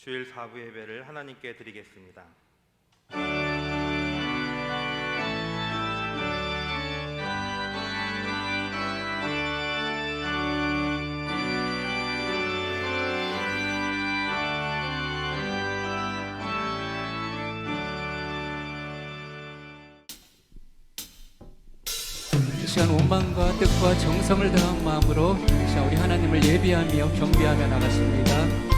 주일 4부 예배를 하나님께 드리겠습니다. 이 시간 원망과 뜻과 정성을 다한 마음으로 우리 하나님을 예비하며 경배하며 나갔습니다.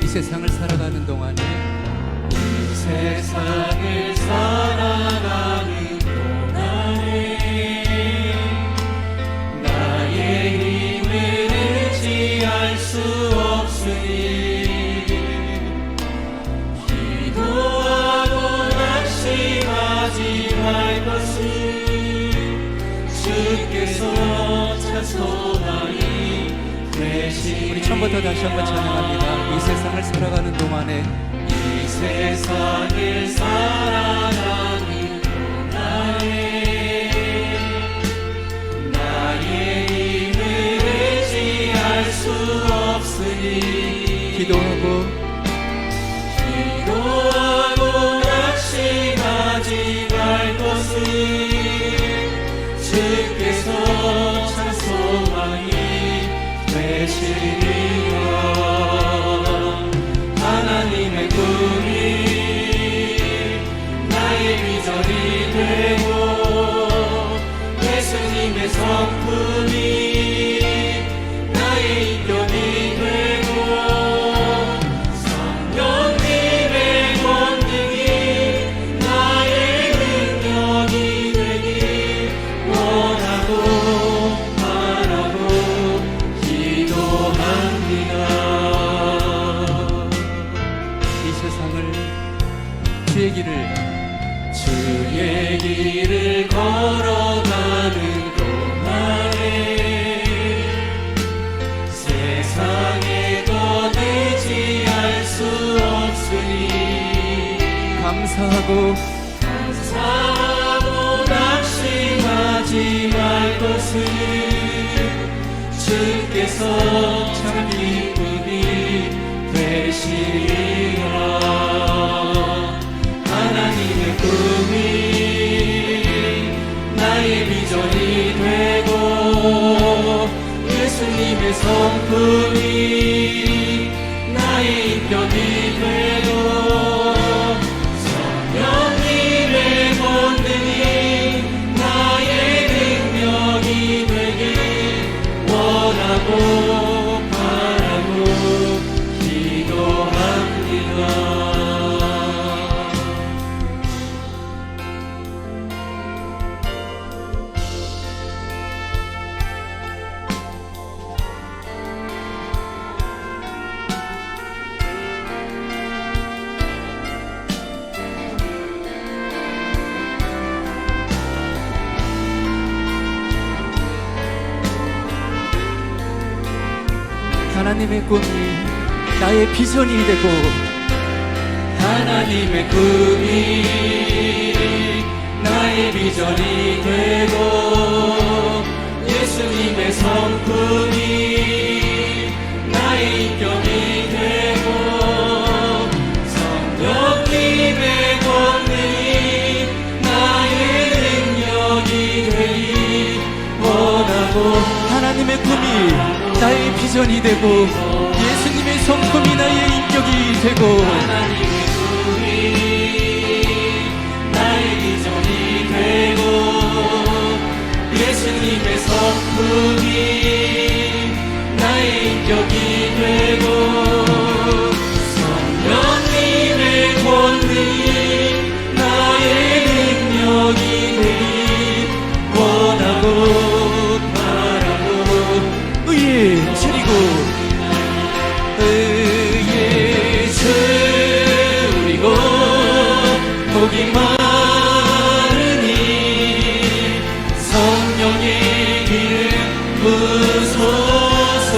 이 세상을 살아가는 동안에 이 세상을 살아가는 동안에 나의 힘을 의지할 수 없으니 기도하고 낙심하지 말 것을 주께서 찬송하니 우리 처음부터 다시 한번 찬양합니다. 이 세상을 살아가는 동안에 이 세상을 살아가는 동안에 나의 힘을 의지할 수 없으니 기도하고 낙심하지 말 것을 주께서 찬송하니 되시리라. 하나님의 꿈이 나의 비전이 되고 예수님의 성품이 나의 인격이 되고 성령님의 권능이 나의 능력이 되길 원하고 바라고 기도합니다. 주의 길을 걸어가는 동안에 세상에 더 의지할 수 없으니 감사하고 낙심하지 말 것을 주께서 참 기쁨이 되시리라. 하나님의 꿈이 나의 비전이 되고 예수님의 성품이 나의 인격이 되고 성령님의 권능이 나의 능력이 되길 원하고 바라고 기도합니다. 하나님의 꿈이 나의 비전이 되고 하나님의 꿈이 나의 비전이 되고 예수님의 성품이 나의 인격이 되고 성령님의 권능이 나의 능력이 되길 원하고 하나님의 꿈이 나의 비전이 되고 예수님의 성품이 나의 인격이 되고 하나님의 꿈이 나의 비전이 되고 예수님의 성품이 나의 인격이 되고 성령님의 권능이 나의 능력이 되길 원하고 의에 차리고 의에 주리고 복이 많으니 성령의 기름 부소서.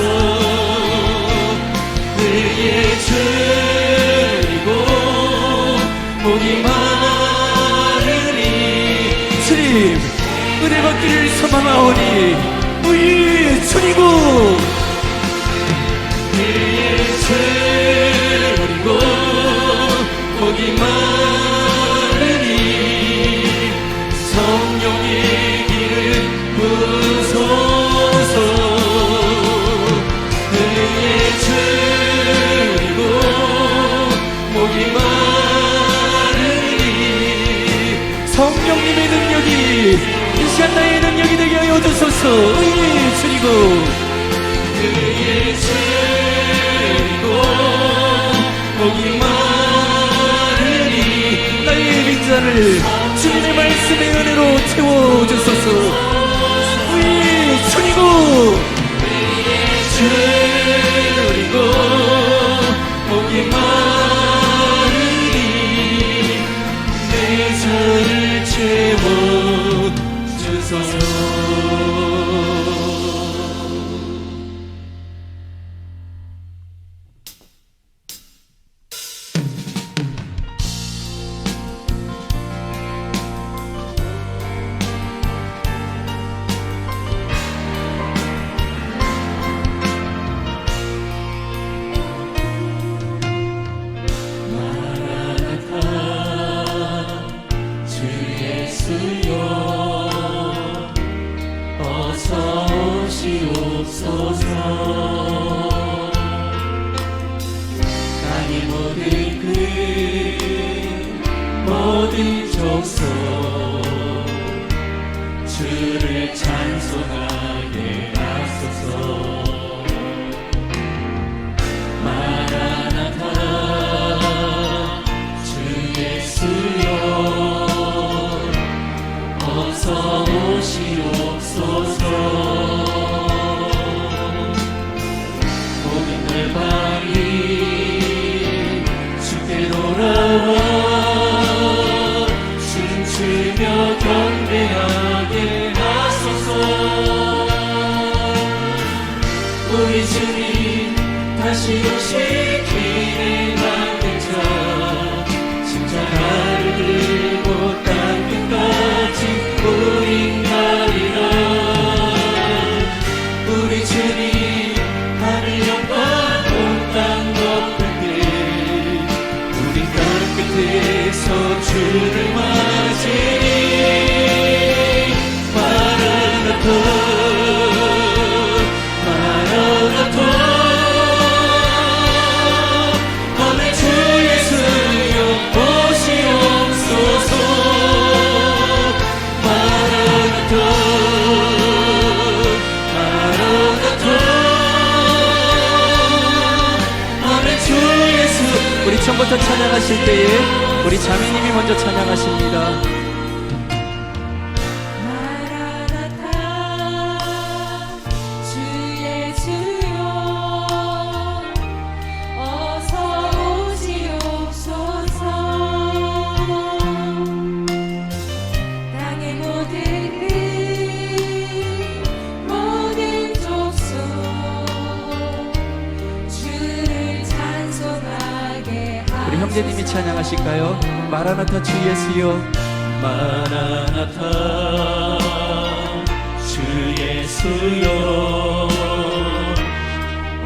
오시기를 소망하오니 우리 주니고 그리고 복이 많으니 성령의 길을 부소서 그의 주리고 복이 많으니 성령님의 능력이 이 시간 나의 능력이 되게 하여 주소서. 우리 주니고 그의 주리고 복이 많으니 나의 빈자를 주님의 말씀의 은혜로 채워주소서. 우리 주니고 그리고 복이 많으니 내 잔을 채워주소서. 모든 족속 주를 찬송하게 하소서. 마라나타 주 예수여 어서 오시옵소서. 모든 열방이 주께 돌아와 춤추며 경배하게 하소서. 우리 주님 다시 오시기를 만든 자 십자가를 들고 땅끝까지 우린 가리라. 우리 주님 하늘 영광 온 땅 덮을 때 우린 땅끝에서 주를 맞으니 마라나타 마라나타 아멘. 주 예수여 오시옵소서. 마라나타 마라나타 아멘. 주 예수. 우리 처음부터 찬양하실 때에 우리 자매님이 먼저 찬양하십니다. 마라나타 주 예수여 어서 오시옵소서. 땅의 모든 끝 모든 족속 주를 찬송하게 우리 형제님이 찬양하실까요? 마라나타 주 예수여 마라나타 주 예수여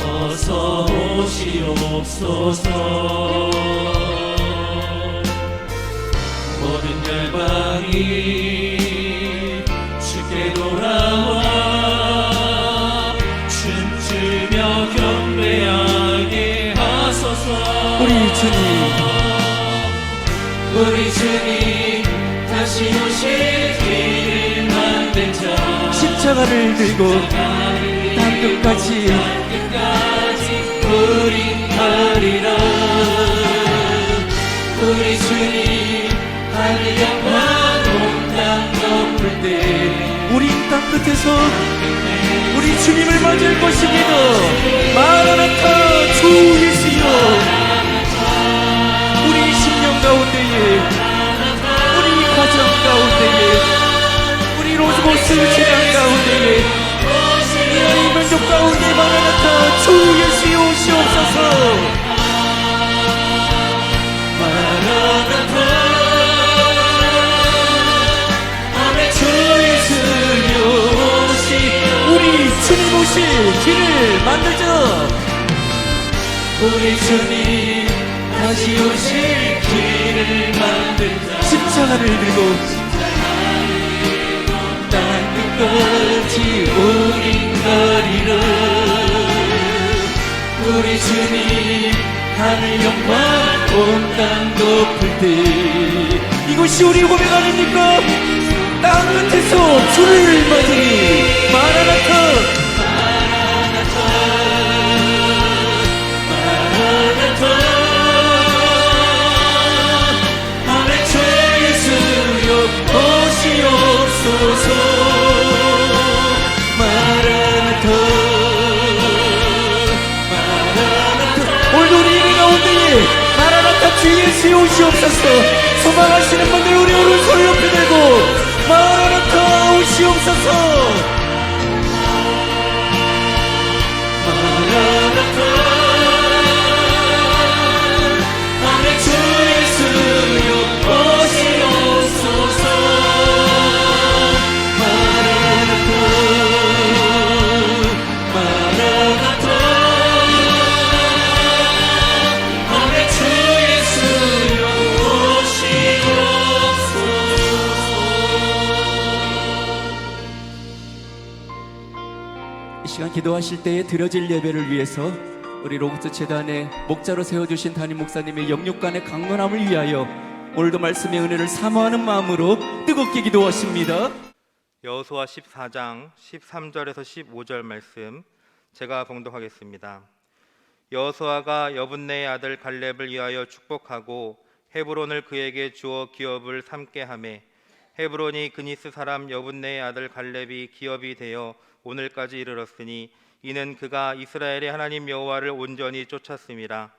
어서 오시옵소서. 모든 열방이 주께 돌아와 춤추며 경배하게 하소서. 우리 주님 우리 주님 다시 오시기를 만든 자 십자가를 들고 땅끝까지 우린 가리라. 우리 주님 하늘 영광 온 땅 덮을 때 우리 땅끝에서 우리 주님을 맞을 것입니다. 마라나타 주 예수여 우리 심령 가운데에 우리 가정 가운데에 우리 로즈보스 재단 가운데에 이 민족 가운데 마라나타 주 예수여 오시옵소서. 마라나타 아멘. 주 예수여 오실 길을 만들죠. 우리 주님 다시 오실 길을 만들자. 십자가를 들고 땅 끝까지 우린 가리라. 우리 주님 하늘 영광 온 땅 덮을 때. 이곳이 우리 고백 아닙니까? 땅 끝에서 주를 맞으니 마라나타. 아멘. 주 예수여 오시옵소서. 마라나타 마라나타. 오늘도 우리 예배 가운데 마라나타 주 예수의 오시옵소서. 소망하시는 분들 우리 오른손을 높이 들고 마라나타 오시옵소서. 마라나타. 아멘. 주 예수여 오시옵소서. 마라나타 마라나타. 아멘. 주 예수여 오시옵소서. 이 시간 기도하실 때에 드려질 예배를 위해서 우리 로고스 재단에 목자로 세워주신 담임 목사님의 영육간의 강건함을 위하여 오늘도 말씀의 은혜를 사모하는 마음으로 뜨겁게 기도하십니다. 여호수아 14장 13절에서 15절 말씀 제가 봉독하겠습니다. 여호수아가 여분네의 아들 갈렙을 위하여 축복하고 헤브론을 그에게 주어 기업을 삼게 하매 헤브론이 그니스 사람 여분네의 아들 갈렙이 기업이 되어 오늘까지 이르렀으니 이는 그가 이스라엘의 하나님 여호와를 온전히 쫓았음이라.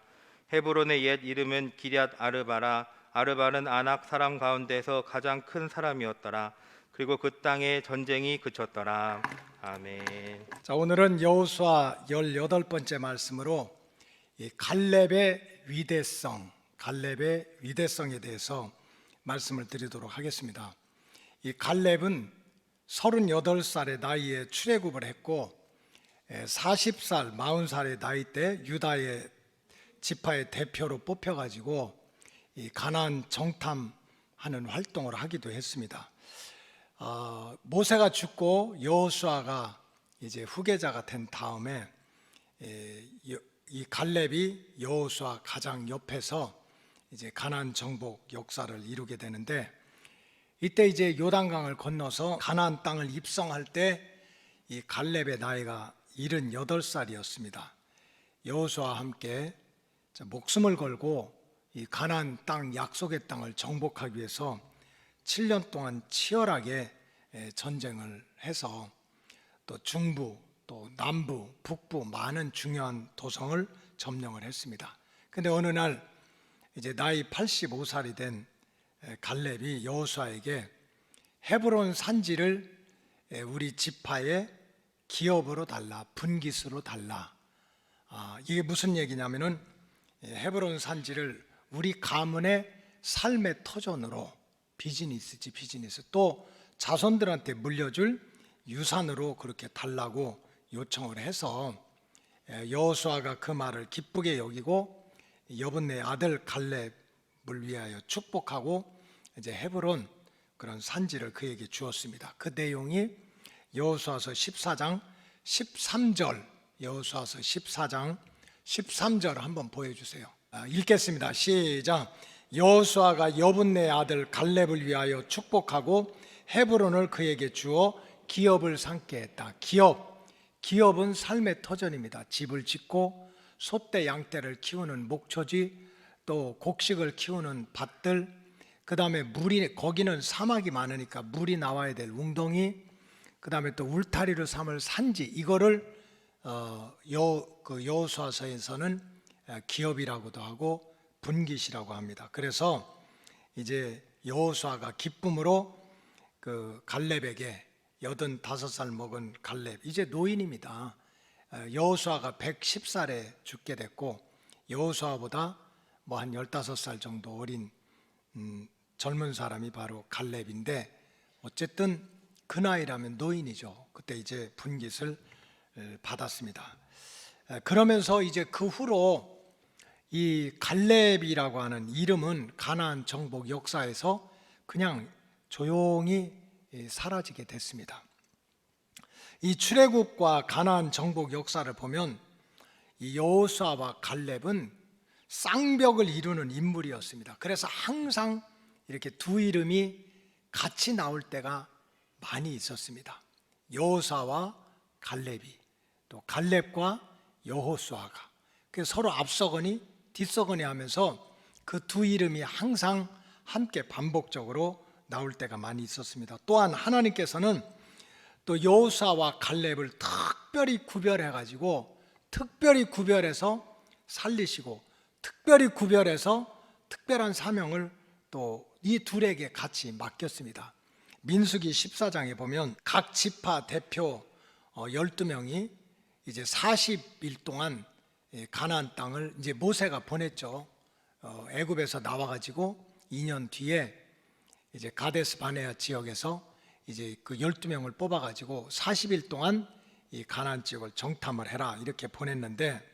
헤브론의 옛 이름은 기럇 아르바라. 아르바는 아낙 사람 가운데서 가장 큰 사람이었더라. 그리고 그 땅에 전쟁이 그쳤더라. 아멘. 자, 오늘은 여호수아 18번째 말씀으로 이 갈렙의 위대성에 대해서 말씀을 드리도록 하겠습니다. 이 갈렙은 38살의 나이에 출애굽을 했고 40살, 40살의 나이 때 유다의 지파의 대표로 뽑혀가지고 이 가나안 정탐하는 활동을 하기도 했습니다. 모세가 죽고 여호수아가 이제 후계자가 된 다음에 이 갈렙이 여호수아 가장 옆에서 이제 가나안 정복 역사를 이루게 되는데, 이때 이제 요단강을 건너서 가나안 땅을 입성할 때 이 갈렙의 나이가 78살이었습니다. 여호수아와 함께 목숨을 걸고 이 가나안 땅, 약속의 땅을 정복하기 위해서 7년 동안 치열하게 전쟁을 해서 또 중부, 또 남부, 북부 많은 중요한 도성을 점령을 했습니다. 근데 어느 날 이제 나이 85살이 된 갈렙이 여호수아에게 헤브론 산지를 우리 지파의 기업으로 달라, 분깃으로 달라. 이게 무슨 얘기냐면은 헤브론 산지를 우리 가문의 삶의 터전으로, 비즈니스 또 자손들한테 물려줄 유산으로 그렇게 달라고 요청을 해서 여호수아가 그 말을 기쁘게 여기고 여분네 아들 갈렙을 위하여 축복하고 이제 헤브론 그런 산지를 그에게 주었습니다. 그 내용이 여호수아서 14장 13절, 여호수아서 14장 13절 한번 보여주세요. 읽겠습니다. 시작. 여호수아가 여분네 아들 갈렙을 위하여 축복하고 헤브론을 그에게 주어 기업을 삼게 했다. 기업은 삶의 터전입니다. 집을 짓고 소떼 양떼를 키우는 목초지, 또 곡식을 키우는 밭들, 그 다음에 물이, 거기는 사막이 많으니까 물이 나와야 될 웅덩이, 그 다음에 또 울타리로 삼을 산지, 이거를 여호수아서에서는 기업이라고도 하고 분깃이라고 합니다. 그래서 이제 여호수아가 기쁨으로 그 갈렙에게 85살 먹은 갈렙, 이제 노인입니다. 여호수아가 110살에 죽게 됐고 여호수아보다 뭐 한 15살 정도 어린 젊은 사람이 바로 갈렙인데, 어쨌든 그 나이라면 노인이죠. 그때 이제 분깃을 받았습니다. 그러면서 이제 그 후로 이 갈렙이라고 하는 이름은 가나안 정복 역사에서 그냥 조용히 사라지게 됐습니다. 이 출애굽과 가나안 정복 역사를 보면 이 여호수아와 갈렙은 쌍벽을 이루는 인물이었습니다. 그래서 항상 이렇게 두 이름이 같이 나올 때가 많이 있었습니다. 여호수아와 갈렙이, 또 갈렙과 여호수아가, 그래서 서로 앞서거니 뒷서거니 하면서 그 두 이름이 항상 함께 반복적으로 나올 때가 많이 있었습니다. 또한 하나님께서는 또 여호수아와 갈렙을 특별히 구별해가지고 특별히 구별해서 살리시고 특별히 구별해서 특별한 사명을 또 이 둘에게 같이 맡겼습니다. 민수기 14장에 보면 각 지파 대표 12명이 이제 40일 동안 가나안 땅을 이제 모세가 보냈죠. 애굽에서 나와가지고 2년 뒤에 이제 가데스 바네아 지역에서 이제 그 12명을 뽑아가지고 40일 동안 이 가나안 지역을 정탐을 해라 이렇게 보냈는데,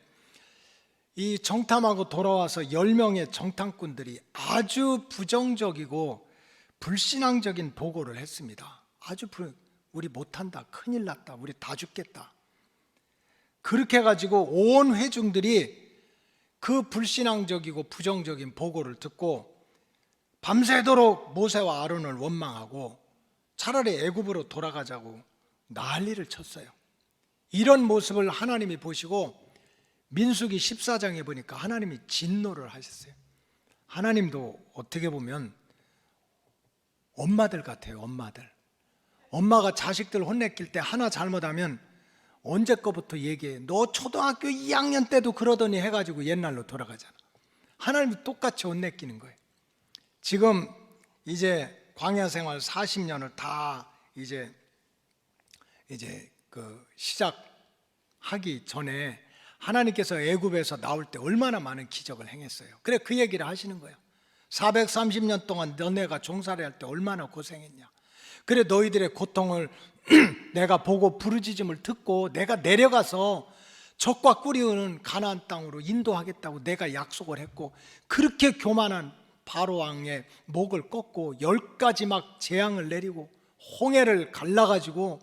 이 정탐하고 돌아와서 10명의 정탐꾼들이 아주 부정적이고 불신앙적인 보고를 했습니다. 우리 못한다, 큰일 났다, 우리 다 죽겠다. 그렇게 해가지고 온 회중들이 그 불신앙적이고 부정적인 보고를 듣고 밤새도록 모세와 아론을 원망하고 차라리 애굽으로 돌아가자고 난리를 쳤어요. 이런 모습을 하나님이 보시고 민수기 14장에 보니까 하나님이 진노를 하셨어요. 하나님도 어떻게 보면 엄마들 같아요. 엄마가 자식들 혼내킬 때 하나 잘못하면 언제 거부터 얘기해. 너 초등학교 2학년 때도 그러더니 해가지고 옛날로 돌아가잖아. 하나님이 똑같이 혼내키는 거예요. 지금 이제 광야 생활 40년을 다 이제 그 시작하기 전에 하나님께서 애굽에서 나올 때 얼마나 많은 기적을 행했어요. 그래 그 얘기를 하시는 거예요. 430년 동안 너네가 종살이 할 때 얼마나 고생했냐. 그래 너희들의 고통을 내가 보고 부르짖음을 듣고 내가 내려가서 적과 꿀이오는 가나안 땅으로 인도하겠다고 내가 약속을 했고, 그렇게 교만한 바로 왕의 목을 꺾고 10가지 막 재앙을 내리고 홍해를 갈라가지고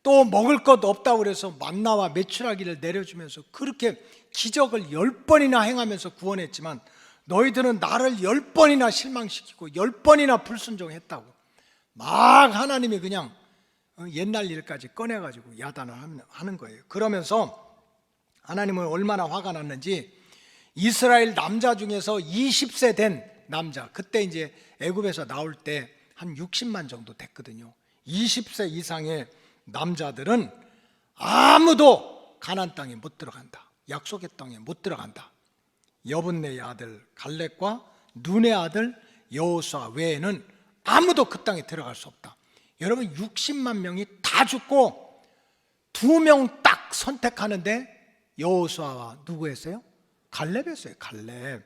또 먹을 것 없다고 그래서 만나와 메추라기를 내려주면서 그렇게 기적을 10번이나 행하면서 구원했지만 너희들은 나를 10번이나 실망시키고 10번이나 불순종했다고 막 하나님이 그냥 옛날 일까지 꺼내가지고 야단을 하는 거예요. 그러면서 하나님은 얼마나 화가 났는지 이스라엘 남자 중에서 20세 된 남자, 그때 이제 애굽에서 나올 때 한 60만 정도 됐거든요. 20세 이상의 남자들은 아무도 가나안 땅에 못 들어간다. 약속의 땅에 못 들어간다. 여분네의 아들 갈렙과 눈의 아들 여호수아 외에는 아무도 그 땅에 들어갈 수 없다. 여러분 60만 명이 다 죽고 2명 딱 선택하는데 여호수아와 누구였어요? 갈렙이었어요. 갈렙.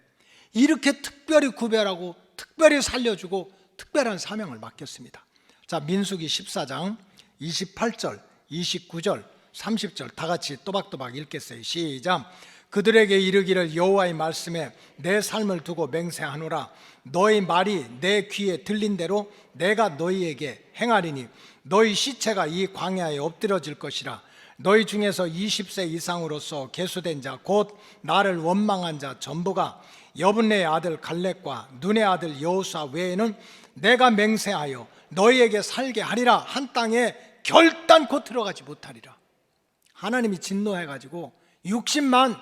이렇게 특별히 구별하고 특별히 살려주고 특별한 사명을 맡겼습니다. 자, 민수기 14장 28절, 29절, 30절 다 같이 또박또박 읽겠어요. 시작. 그들에게 이르기를 여호와의 말씀에 내 삶을 두고 맹세하노라. 너희 말이 내 귀에 들린 대로 내가 너희에게 행하리니 너희 시체가 이 광야에 엎드러질 것이라. 너희 중에서 20세 이상으로서 계수된 자 곧 나를 원망한 자 전부가 여분네의 아들 갈렙과 눈의 아들 여호수아 외에는 내가 맹세하여 너희에게 살게 하리라. 한 땅에 결단코 들어가지 못하리라. 하나님이 진노해가지고 60만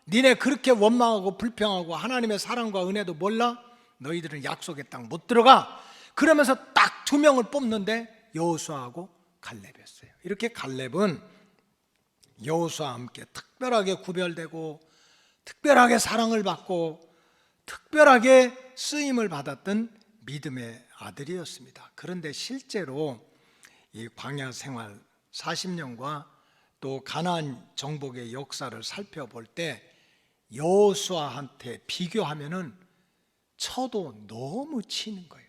니네 그렇게 원망하고 불평하고 하나님의 사랑과 은혜도 몰라? 너희들은 약속의 땅 못 들어가. 그러면서 딱 2명을 뽑는데 여호수아하고 갈렙이었어요. 이렇게 갈렙은 여호수아와 함께 특별하게 구별되고 특별하게 사랑을 받고 특별하게 쓰임을 받았던 믿음의 아들이었습니다. 그런데 실제로 이 광야 생활 40년과 또 가나안 정복의 역사를 살펴볼 때 여호수아한테 비교하면은 쳐도 너무 치는 거예요.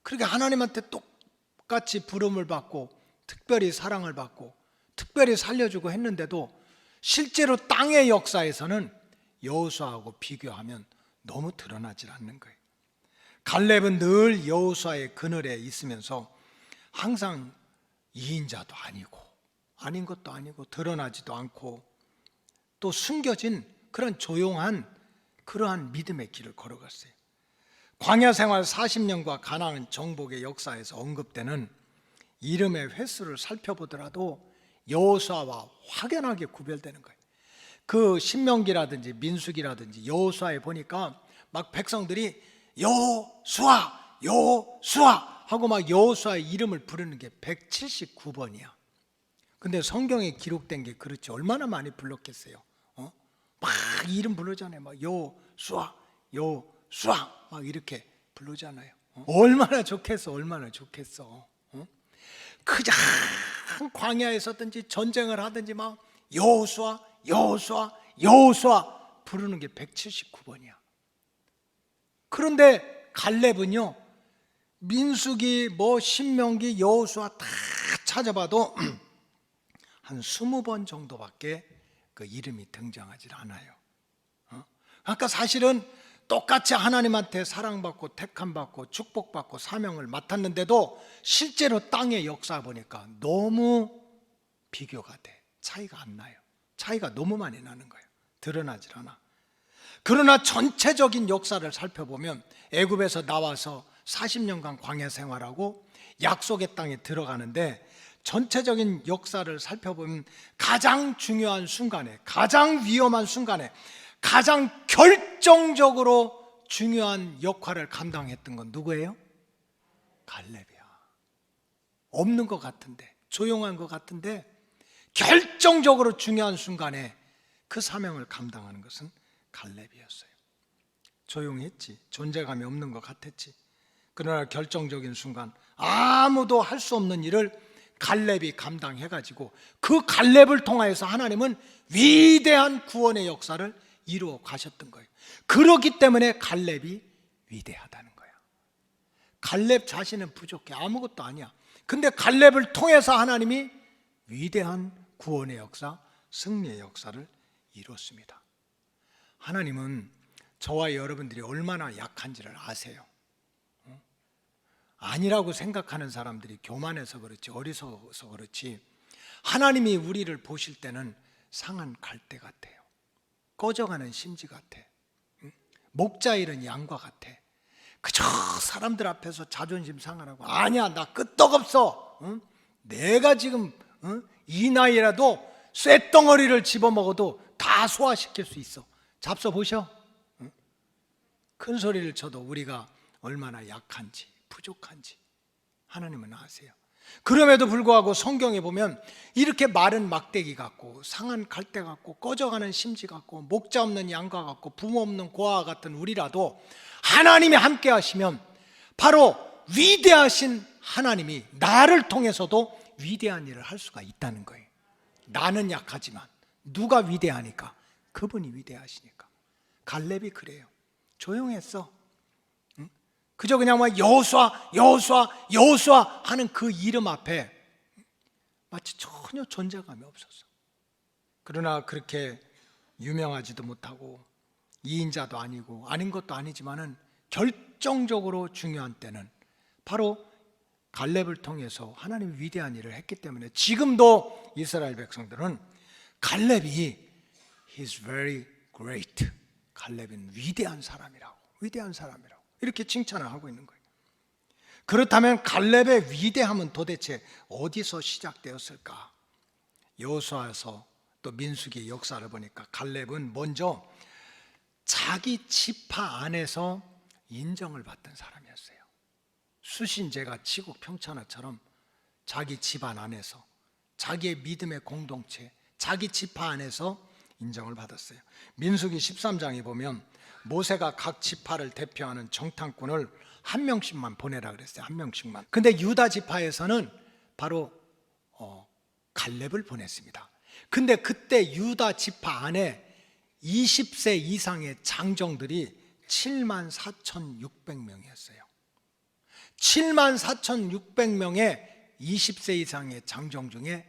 그러니까 하나님한테 똑같이 부름을 받고 특별히 사랑을 받고 특별히 살려주고 했는데도 실제로 땅의 역사에서는 여호수아하고 비교하면 너무 드러나질 않는 거예요. 갈렙은 늘 여호수아의 그늘에 있으면서 항상 이인자도 아니고 아닌 것도 아니고 드러나지도 않고 또 숨겨진 그런 조용한 그러한 믿음의 길을 걸어갔어요. 광야 생활 40년과 가나안 정복의 역사에서 언급되는 이름의 횟수를 살펴보더라도 여호수아와 확연하게 구별되는 거예요. 그 신명기라든지 민수기라든지 여호수아에 보니까 막 백성들이 여호수아 여호수아 하고 막 여호수아의 이름을 부르는 게 179번이야. 근데 성경에 기록된 게 그렇지 얼마나 많이 불렀겠어요. 막 이름 부르잖아요. 막 여호수아 여호수아 막 이렇게 부르잖아요. 얼마나 좋겠어. 얼마나 좋겠어. 그냥 광야에 있었든지 전쟁을 하든지 막 여호수아 여호수아 여호수아 부르는 게 179번이야. 그런데 갈렙은요, 민수기 신명기 여호수아 다 찾아봐도 한 20번 정도밖에 그 이름이 등장하지 않아요. 그러니까 사실은 똑같이 하나님한테 사랑받고 택함받고 축복받고 사명을 맡았는데도 실제로 땅의 역사 보니까 너무 비교가 돼. 차이가 안 나요. 차이가 너무 많이 나는 거예요. 드러나질 않아. 그러나 전체적인 역사를 살펴보면 애굽에서 나와서 40년간 광야 생활하고 약속의 땅에 들어가는데 전체적인 역사를 살펴보면 가장 중요한 순간에, 가장 위험한 순간에, 가장 결정적으로 중요한 역할을 감당했던 건 누구예요? 갈렙이야. 없는 것 같은데, 조용한 것 같은데 결정적으로 중요한 순간에 그 사명을 감당하는 것은 갈렙이었어요. 조용했지, 존재감이 없는 것 같았지. 그러나 결정적인 순간 아무도 할 수 없는 일을 갈렙이 감당해가지고 그 갈렙을 통하여서 하나님은 위대한 구원의 역사를 이루어 가셨던 거예요. 그렇기 때문에 갈렙이 위대하다는 거야. 갈렙 자신은 부족해, 아무것도 아니야. 근데 갈렙을 통해서 하나님이 위대한 구원의 역사, 승리의 역사를 이뤘습니다. 하나님은 저와 여러분들이 얼마나 약한지를 아세요. 아니라고 생각하는 사람들이 교만해서 그렇지, 어리석어서 그렇지, 하나님이 우리를 보실 때는 상한 갈대 같아요. 꺼져가는 심지 같아. 목자 잃은 양과 같아. 그저 사람들 앞에서 자존심 상하라고, 아니야 나 끄떡없어. 내가 지금 이 나이라도 쇳덩어리를 집어먹어도 다 소화시킬 수 있어. 잡숴 보셔. 큰 소리를 쳐도 우리가 얼마나 약한지 부족한지 하나님은 아세요. 그럼에도 불구하고 성경에 보면 이렇게 마른 막대기 같고 상한 갈대 같고 꺼져가는 심지 같고 목자 없는 양과 같고 부모 없는 고아와 같은 우리라도 하나님이 함께 하시면 바로 위대하신 하나님이 나를 통해서도 위대한 일을 할 수가 있다는 거예요. 나는 약하지만 누가 위대하니까? 그분이 위대하시니까. 갈렙이 그래요. 조용했어. 그저 그냥 막 여호수아 여호수아 여호수아 하는 그 이름 앞에 마치 전혀 존재감이 없었어. 그러나 그렇게 유명하지도 못하고 이인자도 아니고 아닌 것도 아니지만은 결정적으로 중요한 때는 바로 갈렙을 통해서 하나님이 위대한 일을 했기 때문에 지금도 이스라엘 백성들은 갈렙이 He's very great. 갈렙은 위대한 사람이라고, 위대한 사람이라고 이렇게 칭찬을 하고 있는 거예요. 그렇다면 갈렙의 위대함은 도대체 어디서 시작되었을까? 여호수아에서 또 민수기의 역사를 보니까 갈렙은 먼저 자기 지파 안에서 인정을 받던 사람이었어요. 수신제가 지국 평천하처럼 자기 집안 안에서, 자기의 믿음의 공동체, 자기 지파 안에서 인정을 받았어요. 민수기 13장에 보면 모세가 각 지파를 대표하는 정탐꾼을 한 명씩만 보내라 그랬어요. 한 명씩만. 근데 유다 지파에서는 바로 갈렙을 보냈습니다. 근데 그때 유다 지파 안에 20세 이상의 장정들이 74,600명이었어요. 74,600명의 20세 이상의 장정 중에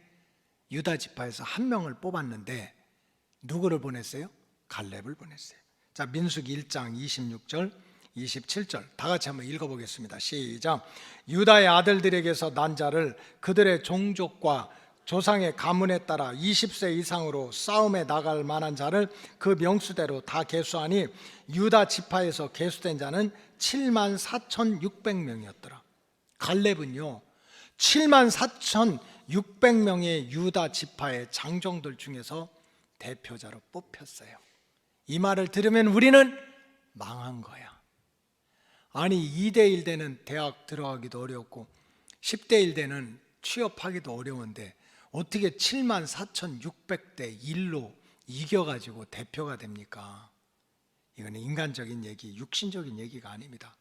유다 지파에서 한 명을 뽑았는데 누구를 보냈어요? 갈렙을 보냈어요. 자, 민수기 1장 26절 27절 다 같이 한번 읽어보겠습니다. 시작. 유다의 아들들에게서 난 자를 그들의 종족과 조상의 가문에 따라 20세 이상으로 싸움에 나갈 만한 자를 그 명수대로 다 계수하니 유다 지파에서 계수된 자는 74,600명이었더라. 갈렙은요 74,600명의 유다 지파의 장정들 중에서 대표자로 뽑혔어요. 이 말을 들으면 우리는 망한 거야. 아니 2대1 대는 대학 들어가기도 어렵고 10대1 대는 취업하기도 어려운데 어떻게 74,600대 1로 이겨가지고 대표가 됩니까? 이거는 인간적인 얘기, 육신적인 얘기가 아닙니다.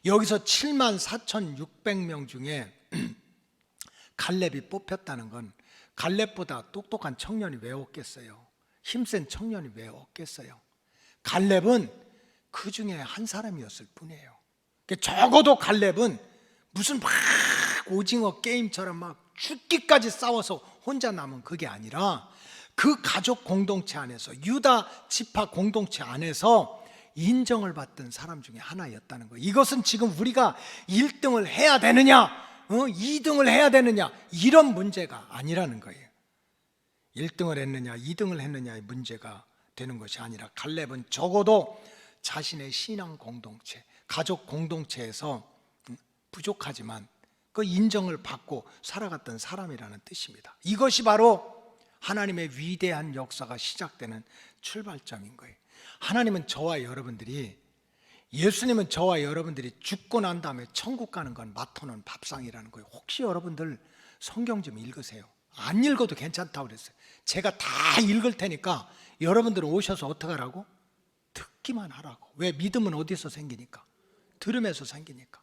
여기서 74,600명 중에 갈렙이 뽑혔다는 건 갈렙보다 똑똑한 청년이 왜 없겠어요? 힘센 청년이 왜 없겠어요? 갈렙은 그 중에 한 사람이었을 뿐이에요. 적어도 갈렙은 무슨 막 오징어 게임처럼 막 죽기까지 싸워서 혼자 남은 그게 아니라 그 가족 공동체 안에서 유다 지파 공동체 안에서 인정을 받던 사람 중에 하나였다는 거예요. 이것은 지금 우리가 1등을 해야 되느냐 2등을 해야 되느냐 이런 문제가 아니라는 거예요. 1등을 했느냐 2등을 했느냐의 문제가 되는 것이 아니라 갈렙은 적어도 자신의 신앙 공동체, 가족 공동체에서 부족하지만 그 인정을 받고 살아갔던 사람이라는 뜻입니다. 이것이 바로 하나님의 위대한 역사가 시작되는 출발점인 거예요. 하나님은 저와 여러분들이, 예수님은 저와 여러분들이 죽고 난 다음에 천국 가는 건 맛보는 밥상이라는 거예요. 혹시 여러분들 성경 좀 읽으세요. 안 읽어도 괜찮다고 그랬어요. 제가 다 읽을 테니까 여러분들은 오셔서 어떻게 하라고? 듣기만 하라고. 왜? 믿음은 어디서 생기니까? 들으면서 생기니까.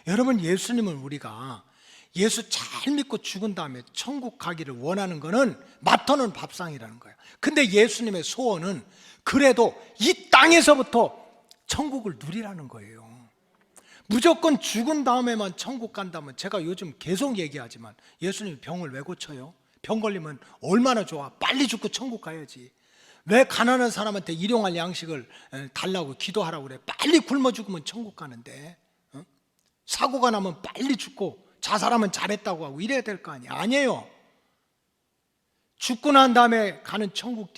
여러분, 예수님은 우리가 예수 잘 믿고 죽은 다음에 천국 가기를 원하는 거는 맛보는 밥상이라는 거예요. 근데 예수님의 소원은 그래도 이 땅에서부터 천국을 누리라는 거예요. 무조건 죽은 다음에만 천국 간다면, 제가 요즘 계속 얘기하지만 예수님이 병을 왜 고쳐요? 병 걸리면 얼마나 좋아. 빨리 죽고 천국 가야지. 왜 가난한 사람한테 일용할 양식을 달라고 기도하라고 그래? 빨리 굶어 죽으면 천국 가는데. 사고가 나면 빨리 죽고 자살하면 잘했다고 하고 이래야 될 거 아니에요? 아니에요. 죽고 난 다음에 가는 천국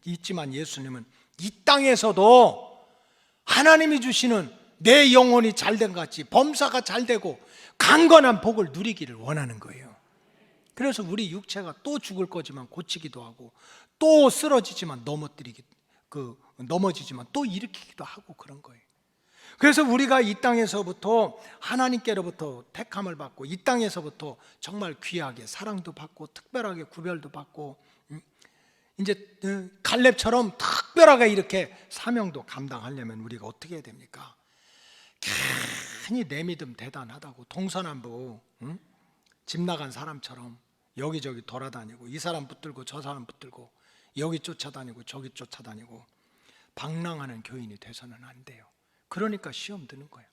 있지만 예수님은 이 땅에서도 하나님이 주시는 내 영혼이 잘된 것 같이 범사가 잘되고 강건한 복을 누리기를 원하는 거예요. 그래서 우리 육체가 또 죽을 거지만 고치기도 하고, 또 쓰러지지만 넘어지지만 또 일으키기도 하고 그런 거예요. 그래서 우리가 이 땅에서부터 하나님께로부터 택함을 받고, 이 땅에서부터 정말 귀하게 사랑도 받고 특별하게 구별도 받고, 이제 갈렙처럼 특별하게 이렇게 사명도 감당하려면 우리가 어떻게 해야 됩니까? 괜히 내 믿음 대단하다고 동서남북 집 나간 사람처럼 여기저기 돌아다니고, 이 사람 붙들고 저 사람 붙들고 여기 쫓아다니고 저기 쫓아다니고 방랑하는 교인이 돼서는 안 돼요. 그러니까 시험 드는 거예요.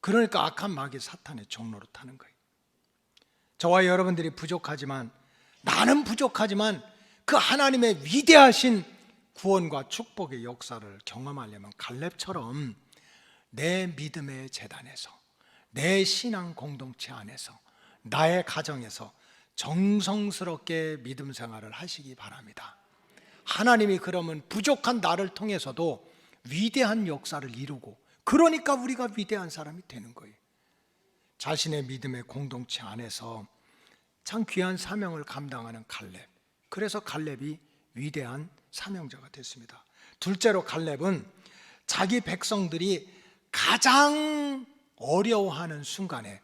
그러니까 악한 마귀 사탄의 종로로 타는 거예요. 저와 여러분들이 부족하지만, 나는 부족하지만 그 하나님의 위대하신 구원과 축복의 역사를 경험하려면 갈렙처럼 내 믿음의 재단에서, 내 신앙 공동체 안에서, 나의 가정에서 정성스럽게 믿음 생활을 하시기 바랍니다. 하나님이 그러면 부족한 나를 통해서도 위대한 역사를 이루고, 그러니까 우리가 위대한 사람이 되는 거예요. 자신의 믿음의 공동체 안에서 참 귀한 사명을 감당하는 갈렙. 그래서 갈렙이 위대한 사명자가 됐습니다. 둘째로 갈렙은 자기 백성들이 가장 어려워하는 순간에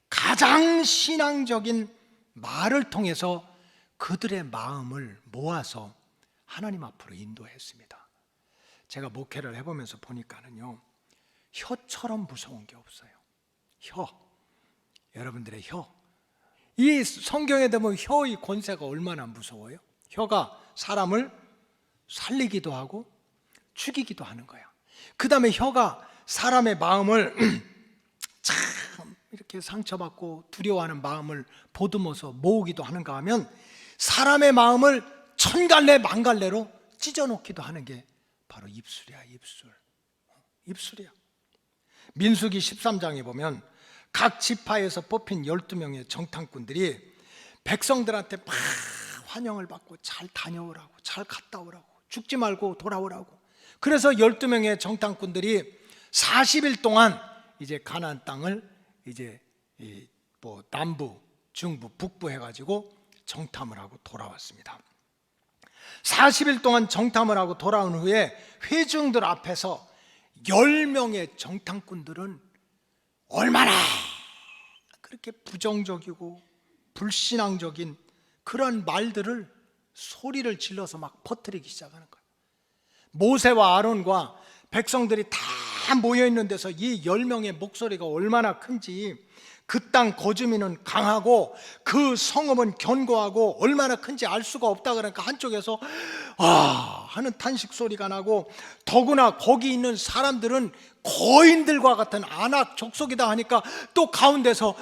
가장 신앙적인 말을 통해서 그들의 마음을 모아서 하나님 앞으로 인도했습니다. 제가 목회를 해보면서 보니까는요, 혀처럼 무서운 게 없어요. 혀, 여러분들의 혀. 이 성경에 보면 혀의 권세가 얼마나 무서워요? 혀가 사람을 살리기도 하고 죽이기도 하는 거야. 그 다음에 혀가 사람의 마음을 참 이렇게 상처받고 두려워하는 마음을 보듬어서 모으기도 하는가 하면 사람의 마음을 천갈래 만갈래로 찢어놓기도 하는 게 바로 입술이야. 입술이야. 민수기 13장에 보면 각 지파에서 뽑힌 12명의 정탐꾼들이 백성들한테 막 환영을 받고 잘 다녀오라고, 잘 갔다 오라고, 죽지 말고 돌아오라고. 그래서 12명의 정탐꾼들이 40일 동안 이제 가나안 땅을 이제 뭐 남부, 중부, 북부 해가지고 정탐을 하고 돌아왔습니다. 40일 동안 정탐을 하고 돌아온 후에 회중들 앞에서 10명의 정탐꾼들은 얼마나 그렇게 부정적이고 불신앙적인 그런 말들을 소리를 질러서 막 퍼뜨리기 시작하는 거예요. 모세와 아론과 백성들이 다 모여있는 데서 이 10명의 목소리가 얼마나 큰지, 그 땅 거주민은 강하고 그 성읍은 견고하고 얼마나 큰지 알 수가 없다. 그러니까 한쪽에서 아 하는 탄식 소리가 나고, 더구나 거기 있는 사람들은 거인들과 같은 안악 족속이다 하니까 또 가운데서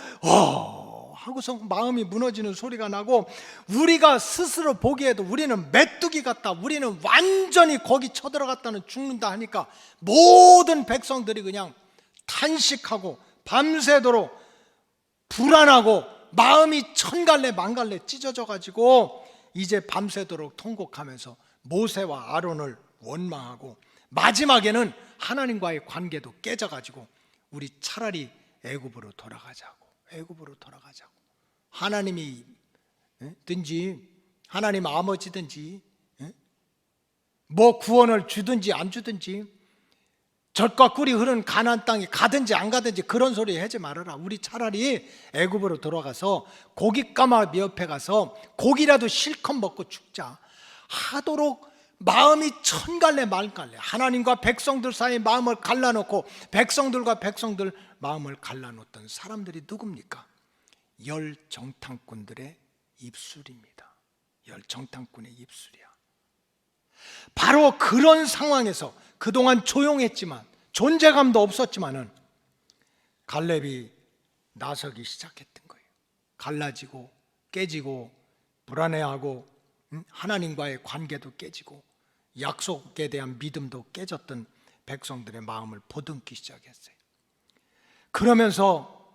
하고서 마음이 무너지는 소리가 나고, 우리가 스스로 보기에도 우리는 메뚜기 같다, 우리는 완전히 거기 쳐들어갔다는 죽는다 하니까 모든 백성들이 그냥 탄식하고 밤새도록 불안하고 마음이 천갈래 만갈래 찢어져 가지고 이제 밤새도록 통곡하면서 모세와 아론을 원망하고, 마지막에는 하나님과의 관계도 깨져 가지고 우리 차라리 애굽으로 돌아가자고, 하나님이 든지 하나님 아버지든지 뭐 구원을 주든지 안 주든지 젖과 꿀이 흐르는 가나안 땅에 가든지 안 가든지 그런 소리 하지 말아라. 우리 차라리 애굽으로 돌아가서 고깃가마 옆에 가서 고기라도 실컷 먹고 죽자 하도록 마음이 천갈래 만갈래, 하나님과 백성들 사이에 마음을 갈라놓고 백성들과 백성들 마음을 갈라놓던 사람들이 누굽니까? 10 정탐꾼들의 입술입니다. 10 정탐꾼의 입술이야. 바로 그런 상황에서 그동안 조용했지만 존재감도 없었지만은 갈렙이 나서기 시작했던 거예요. 갈라지고 깨지고 불안해하고 하나님과의 관계도 깨지고 약속에 대한 믿음도 깨졌던 백성들의 마음을 보듬기 시작했어요. 그러면서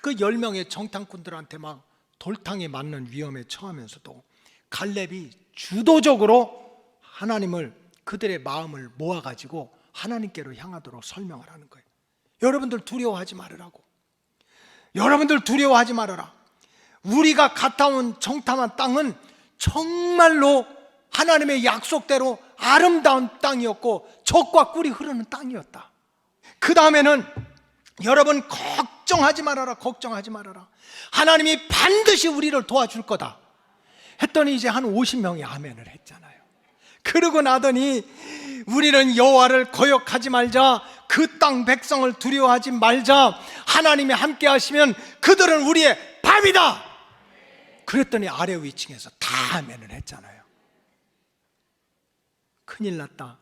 그 10명의 정탐꾼들한테 막 돌탕에 맞는 위험에 처하면서도 갈렙이 주도적으로 하나님을, 그들의 마음을 모아가지고 하나님께로 향하도록 설명을 하는 거예요. 여러분들 두려워하지 말으라고. 여러분들 두려워하지 말아라. 우리가 갔다 온 정탐한 땅은 정말로 하나님의 약속대로 아름다운 땅이었고 젖과 꿀이 흐르는 땅이었다. 그 다음에는 여러분 걱정하지 말아라. 하나님이 반드시 우리를 도와줄 거다 했더니 이제 한 50명이 아멘을 했잖아요. 그러고 나더니 우리는 여호와를 거역하지 말자, 그 땅 백성을 두려워하지 말자, 하나님이 함께 하시면 그들은 우리의 밥이다. 그랬더니 아래 위층에서 다 아멘을 했잖아요. 큰일 났다.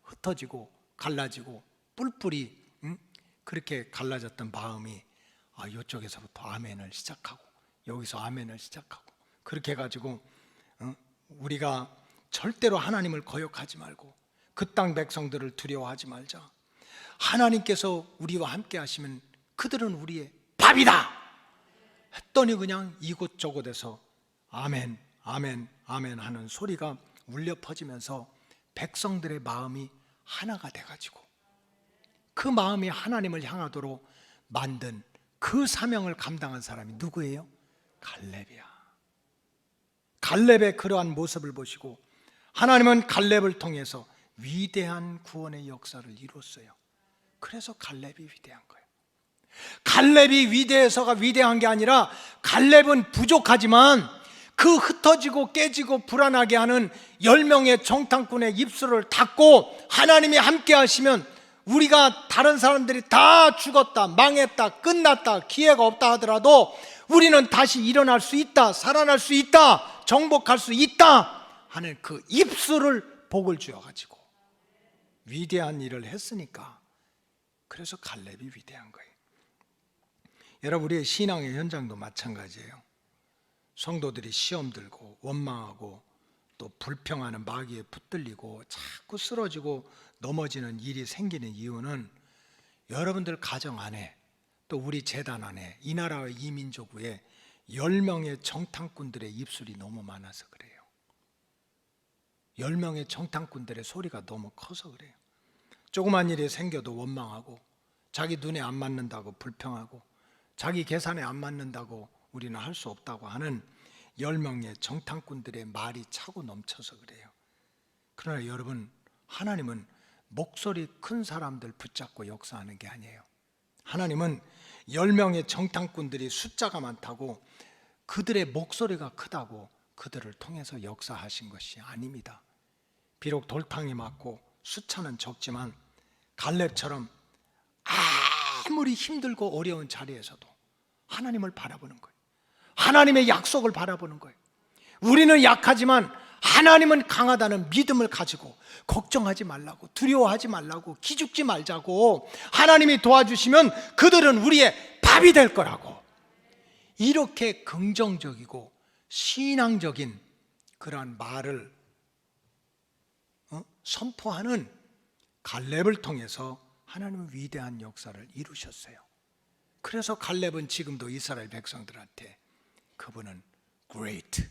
흩어지고 갈라지고 뿔뿔이 그렇게 갈라졌던 마음이 이쪽에서부터 아멘을 시작하고 여기서 아멘을 시작하고, 그렇게 해가지고 우리가 절대로 하나님을 거역하지 말고 그 땅 백성들을 두려워하지 말자, 하나님께서 우리와 함께 하시면 그들은 우리의 밥이다 했더니 그냥 이곳저곳에서 아멘 하는 소리가 울려 퍼지면서 백성들의 마음이 하나가 돼가지고 그 마음이 하나님을 향하도록 만든 그 사명을 감당한 사람이 누구예요? 갈렙이야. 갈렙의 그러한 모습을 보시고 하나님은 갈렙을 통해서 위대한 구원의 역사를 이뤘어요. 그래서 갈렙이 위대한 거예요. 갈렙이 위대해서가 위대한 게 아니라 갈렙은 부족하지만 그 흩어지고 깨지고 불안하게 하는 10명의 정탐꾼의 입술을 닫고 하나님이 함께 하시면 우리가 다른 사람들이 다 죽었다, 망했다, 끝났다, 기회가 없다 하더라도 우리는 다시 일어날 수 있다, 살아날 수 있다, 정복할 수 있다 하는 그 입술을 복을 주어가지고 위대한 일을 했으니까 그래서 갈렙이 위대한 거예요. 여러분, 우리의 신앙의 현장도 마찬가지예요. 성도들이 시험 들고 원망하고 또 불평하는 마귀에 붙들리고 자꾸 쓰러지고 넘어지는 일이 생기는 이유는 여러분들 가정 안에 또 우리 재단 안에 이 나라의 이 민족 위에 10명의 정탐꾼들의 입술이 너무 많아서 그래요. 10명의 정탐꾼들의 소리가 너무 커서 그래요. 조그만 일이 생겨도 원망하고 자기 눈에 안 맞는다고 불평하고 자기 계산에 안 맞는다고 우리는 할 수 없다고 하는 10명의 정탐꾼들의 말이 차고 넘쳐서 그래요. 그러나 여러분, 하나님은 목소리 큰 사람들 붙잡고 역사하는 게 아니에요. 하나님은 10명의 정탐꾼들이 숫자가 많다고 그들의 목소리가 크다고 그들을 통해서 역사하신 것이 아닙니다. 비록 돌탕이 많고 숫자는 적지만 갈렙처럼 아무리 힘들고 어려운 자리에서도 하나님을 바라보는 거예요. 하나님의 약속을 바라보는 거예요. 우리는 약하지만 하나님은 강하다는 믿음을 가지고 걱정하지 말라고, 두려워하지 말라고, 기죽지 말자고, 하나님이 도와주시면 그들은 우리의 밥이 될 거라고, 이렇게 긍정적이고 신앙적인 그러한 말을 선포하는 갈렙을 통해서 하나님은 위대한 역사를 이루셨어요. 그래서 갈렙은 지금도 이스라엘 백성들한테 그분은 great,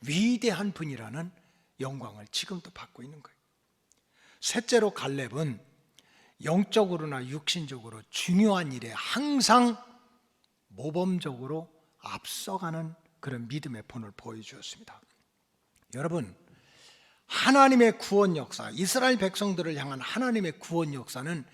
위대한 분이라는 영광을 지금도 받고 있는 거예요. 셋째로 갈렙은 영적으로나 육신적으로 중요한 일에 항상 모범적으로 앞서가는 그런 믿음의 본을 보여주었습니다. 여러분, 하나님의 구원 역사, 이스라엘 백성들을 향한 하나님의 구원 역사는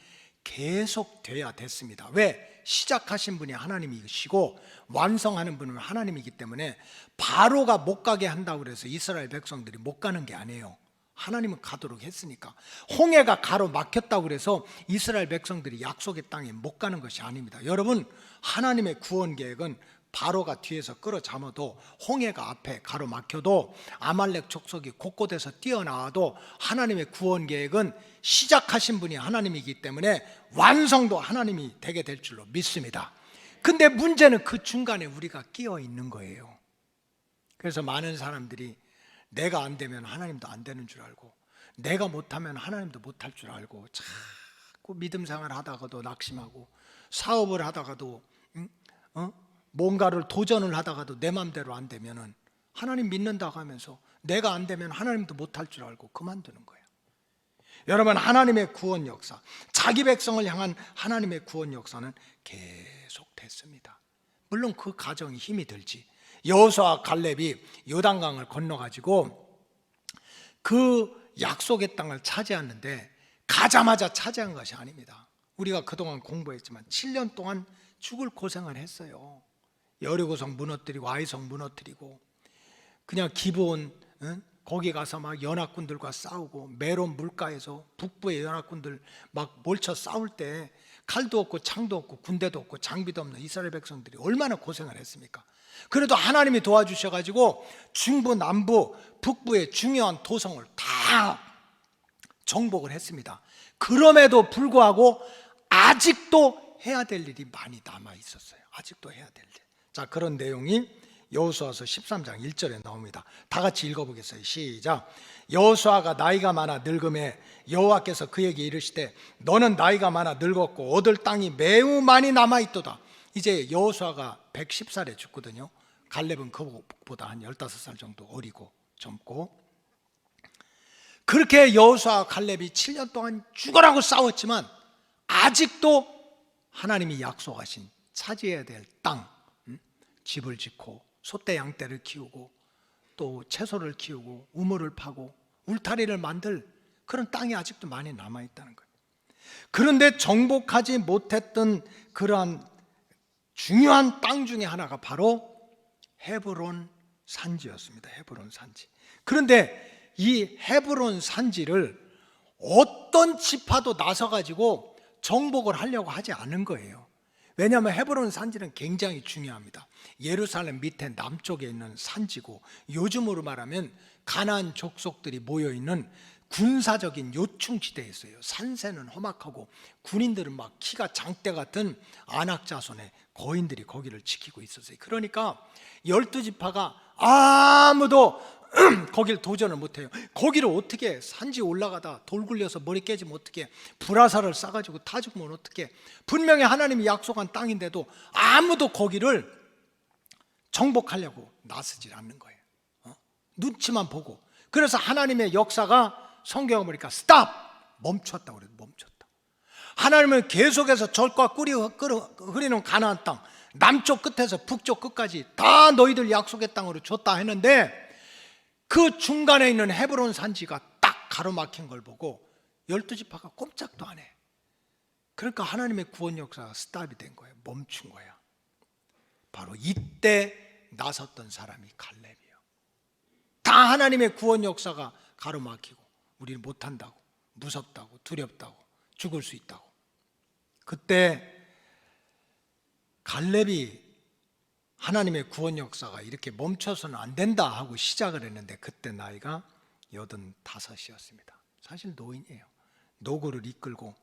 계속돼야 됐습니다. 왜? 시작하신 분이 하나님이시고 완성하는 분은 하나님이기 때문에 바로가 못 가게 한다고 해서 이스라엘 백성들이 못 가는 게 아니에요. 하나님은 가도록 했으니까. 홍해가 가로막혔다고 해서 이스라엘 백성들이 약속의 땅에 못 가는 것이 아닙니다. 여러분, 하나님의 구원 계획은 바로가 뒤에서 끌어잡아도, 홍해가 앞에 가로막혀도, 아말렉 족속이 곳곳에서 뛰어나와도 하나님의 구원 계획은 시작하신 분이 하나님이기 때문에 완성도 하나님이 되게 될 줄로 믿습니다. 근데 문제는 그 중간에 우리가 끼어 있는 거예요. 그래서 많은 사람들이 내가 안 되면 하나님도 안 되는 줄 알고, 내가 못하면 하나님도 못할 줄 알고, 자꾸 믿음 생활 하다가도 낙심하고, 사업을 하다가도 뭔가를 도전을 하다가도 내 맘대로 안 되면은 하나님 믿는다고 하면서 내가 안 되면 하나님도 못할 줄 알고 그만두는 거예요. 여러분, 하나님의 구원 역사, 자기 백성을 향한 하나님의 구원 역사는 계속됐습니다. 물론 그 과정이 힘이 들지. 여호수아와 갈렙이 요단강을 건너가지고 그 약속의 땅을 차지하는데 가자마자 차지한 것이 아닙니다. 우리가 그동안 공부했지만 7년 동안 죽을 고생을 했어요. 여리고성 무너뜨리고 아이성 무너뜨리고, 그냥 기브온 거기 가서 막 연합군들과 싸우고, 메론 물가에서 북부의 연합군들 막 몰쳐 싸울 때 칼도 없고 창도 없고 군대도 없고 장비도 없는 이스라엘 백성들이 얼마나 고생을 했습니까? 그래도 하나님이 도와주셔가지고 중부, 남부, 북부의 중요한 도성을 다 정복을 했습니다. 그럼에도 불구하고 아직도 해야 될 일이 많이 남아 있었어요. 아직도 해야 될 일. 자, 그런 내용이 여호수아서 13장 1절에 나옵니다. 다 같이 읽어보겠어요. 시작. 여호수아가 나이가 많아 늙음에 여호와께서 그에게 이르시되 너는 나이가 많아 늙었고 얻을 땅이 매우 많이 남아있도다. 이제 여호수아가 110살에 죽거든요. 갈렙은 그보다 한 15살 정도 어리고 젊고, 그렇게 여호수아와 갈렙이 7년 동안 죽어라고 싸웠지만 아직도 하나님이 약속하신 차지해야 될 땅, 집을 짓고 소떼 양떼를 키우고 또 채소를 키우고 우물을 파고 울타리를 만들 그런 땅이 아직도 많이 남아있다는 거예요. 그런데 정복하지 못했던 그러한 중요한 땅 중에 하나가 바로 헤브론 산지였습니다. 헤브론 산지. 그런데 이 헤브론 산지를 어떤 지파도 나서가지고 정복을 하려고 하지 않은 거예요. 왜냐하면 헤브론 산지는 굉장히 중요합니다. 예루살렘 밑에 남쪽에 있는 산지고, 요즘으로 말하면 가나안 족속들이 모여있는 군사적인 요충지대였어요. 산세는 험악하고 군인들은 막 키가 장대 같은 안악자손의 거인들이 거기를 지키고 있었어요. 그러니까 12지파가 아무도 거길 도전을 못해요. 거기를 어떻게 산지 올라가다 돌 굴려서 머리 깨지면 어떻게, 불화살을 쏴가지고 타 죽으면 어떻게, 분명히 하나님이 약속한 땅인데도 아무도 거기를 정복하려고 나서질 않는 거예요. 눈치만 보고. 그래서 하나님의 역사가 성경을 보니까 스탑! 멈췄다고 그래요. 멈췄다. 하나님은 계속해서 젖과 꿀이 흐르는 가나안 땅, 남쪽 끝에서 북쪽 끝까지 다 너희들 약속의 땅으로 줬다 했는데, 그 중간에 있는 헤브론 산지가 딱 가로막힌 걸 보고 12지파가 꼼짝도 안 해. 그러니까 하나님의 구원 역사가 스탑이 된 거예요. 멈춘 거야. 바로 이때 나섰던 사람이 갈렙이에요. 다 하나님의 구원 역사가 가로막히고 우리는 못한다고, 무섭다고, 두렵다고, 죽을 수 있다고. 그때 갈렙이 하나님의 구원 역사가 이렇게 멈춰서는 안 된다 하고 시작을 했는데, 그때 나이가 85이었습니다. 사실 노인이에요. 노고를 이끌고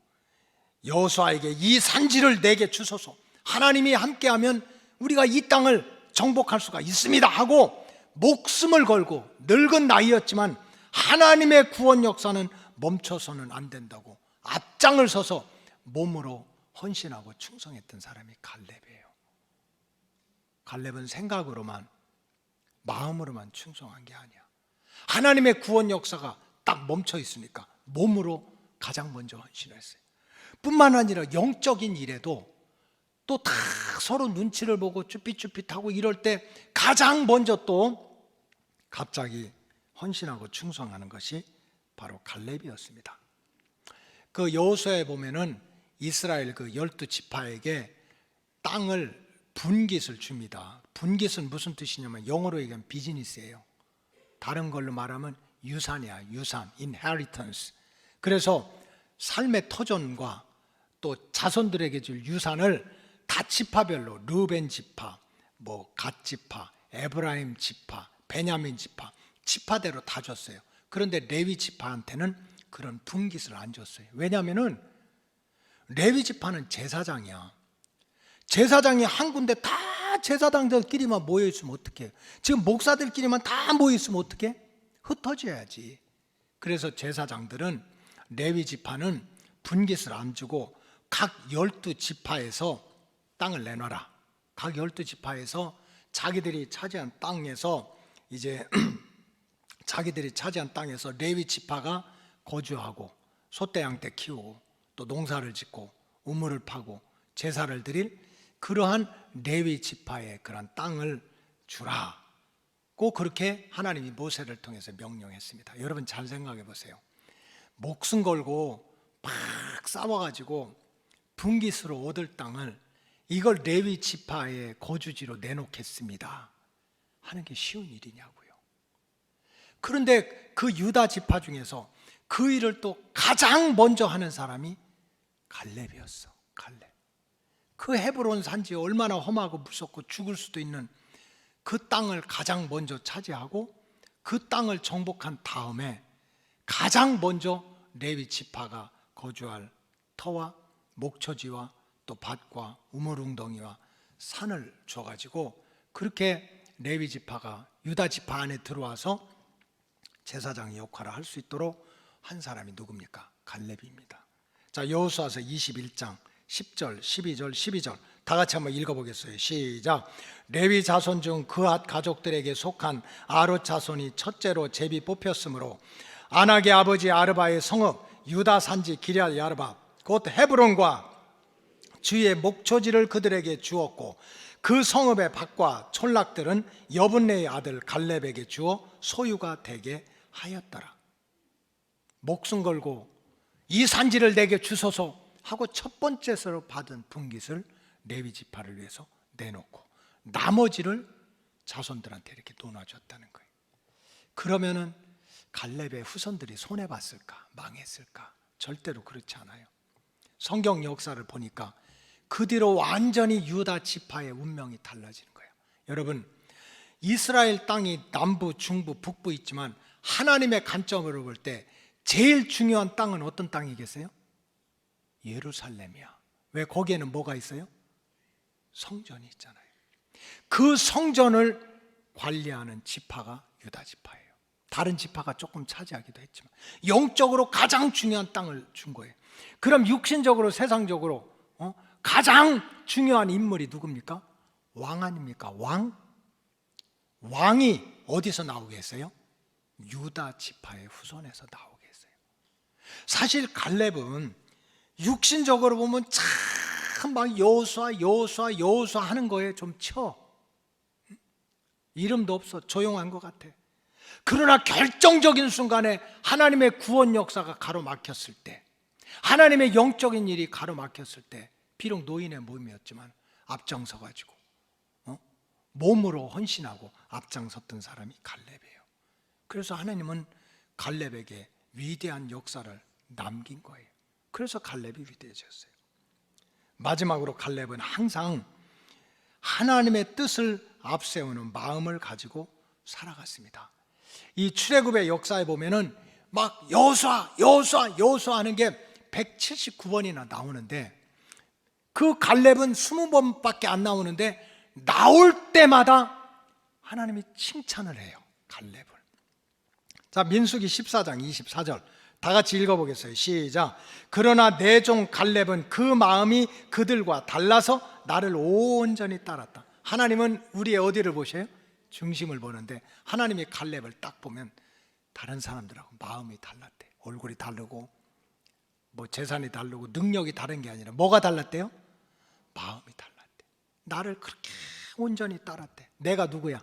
여호수아에게 이 산지를 내게 주소서, 하나님이 함께하면 우리가 이 땅을 정복할 수가 있습니다 하고 목숨을 걸고, 늙은 나이였지만 하나님의 구원 역사는 멈춰서는 안 된다고 앞장을 서서 몸으로 헌신하고 충성했던 사람이 갈렙이에요. 갈렙은 생각으로만, 마음으로만 충성한 게 아니야. 하나님의 구원 역사가 딱 멈춰 있으니까 몸으로 가장 먼저 헌신을 했어요. 뿐만 아니라 영적인 일에도 또 다 서로 눈치를 보고 쭈삣쭈삣하고 이럴 때 가장 먼저 또 갑자기 헌신하고 충성하는 것이 바로 갈렙이었습니다. 그 여호수아에 보면은 이스라엘 그 12지파에게 땅을 분깃을 줍니다. 분깃은 무슨 뜻이냐면 영어로 얘기하면 비즈니스예요. 다른 걸로 말하면 유산이야. 유산, inheritance. 그래서 삶의 터전과 또 자손들에게 줄 유산을 다 지파별로, 르벤 지파, 갓 지파, 에브라임 지파, 베냐민 지파, 지파대로 다 줬어요. 그런데 레위 지파한테는 그런 분깃을 안 줬어요. 왜냐하면은 레위 지파는 제사장이야. 제사장이 한 군데 다 제사장들끼리만 모여 있으면 어떡해? 지금 목사들끼리만 다 모여 있으면 어떡해? 흩어져야지. 그래서 제사장들은, 레위 지파는 분깃을 안 주고 각 12지파에서 땅을 내놔라. 각 12지파에서 자기들이 차지한 땅에서 이제 자기들이 차지한 땅에서 레위 지파가 거주하고 소떼 양떼 키우고 또 농사를 짓고 우물을 파고 제사를 드릴 그러한 레위 지파의 그런 땅을 주라고 그렇게 하나님이 모세를 통해서 명령했습니다. 여러분 잘 생각해 보세요. 목숨 걸고 막 싸워가지고 분깃으로 얻을 땅을 이걸 레위 지파의 거주지로 내놓겠습니다 하는 게 쉬운 일이냐고요. 그런데 그 유다 지파 중에서 그 일을 또 가장 먼저 하는 사람이 갈렙이었어. 갈렙. 그 헤브론 산지 얼마나 험하고 무섭고 죽을 수도 있는 그 땅을 가장 먼저 차지하고 그 땅을 정복한 다음에 가장 먼저 레위 지파가 거주할 터와 목초지와 또 밭과 우물웅덩이와 산을 줘가지고 그렇게 레위 지파가 유다 지파 안에 들어와서 제사장의 역할을 할 수 있도록 한 사람이 누굽니까? 갈렙입니다. 자, 여호수아서 21장 10절, 12절, 12절 다 같이 한번 읽어보겠어요. 시작. 레위 자손 중 그앗 가족들에게 속한 아롯 자손이 첫째로 제비 뽑혔으므로 아낙의 아버지 아르바의 성읍 유다 산지 기럇 야르바 곧 헤브론과 주의 목초지를 그들에게 주었고 그 성읍의 밭과 촌락들은 여분네의 아들 갈렙에게 주어 소유가 되게 하였더라. 목숨 걸고 이 산지를 내게 주소서 하고 첫 번째로 받은 분깃을 레위 지파를 위해서 내놓고 나머지를 자손들한테 이렇게 나눠줬다는 거예요. 그러면은 갈렙의 후손들이 손해봤을까? 망했을까? 절대로 그렇지 않아요. 성경 역사를 보니까 그 뒤로 완전히 유다 지파의 운명이 달라지는 거예요. 여러분, 이스라엘 땅이 남부, 중부, 북부 있지만 하나님의 관점으로 볼 때 제일 중요한 땅은 어떤 땅이겠어요? 예루살렘이야. 왜? 거기에는 뭐가 있어요? 성전이 있잖아요. 그 성전을 관리하는 지파가 유다 지파예요. 다른 지파가 조금 차지하기도 했지만 영적으로 가장 중요한 땅을 준 거예요. 그럼 육신적으로, 세상적으로 가장 중요한 인물이 누굽니까? 왕 아닙니까? 왕? 왕이 어디서 나오게 했어요? 유다 지파의 후손에서 나오게 했어요. 사실 갈렙은 육신적으로 보면 참 막 여호수아 하는 거에 좀 쳐. 이름도 없어. 조용한 것 같아. 그러나 결정적인 순간에 하나님의 구원 역사가 가로막혔을 때, 하나님의 영적인 일이 가로막혔을 때, 비록 노인의 몸이었지만 앞장서 가지고 몸으로 헌신하고 앞장섰던 사람이 갈렙이에요. 그래서 하나님은 갈렙에게 위대한 역사를 남긴 거예요. 그래서 갈렙이 위대해졌어요. 마지막으로 갈렙은 항상 하나님의 뜻을 앞세우는 마음을 가지고 살아갔습니다. 이 출애굽의 역사에 보면은 막 여호수아 하는 게 179번이나 나오는데, 그 갈렙은 20번밖에 안 나오는데 나올 때마다 하나님이 칭찬을 해요, 갈렙을. 자, 민수기 14장 24절 다 같이 읽어보겠어요. 시작. 그러나 내 종 갈렙은 그 마음이 그들과 달라서 나를 온전히 따랐다. 하나님은 우리의 어디를 보셔요? 중심을 보는데, 하나님이 갈렙을 딱 보면 다른 사람들하고 마음이 달랐대. 얼굴이 다르고 뭐 재산이 다르고 능력이 다른 게 아니라 뭐가 달랐대요? 마음이 달랐대. 나를 그렇게 온전히 따랐대. 내가 누구야?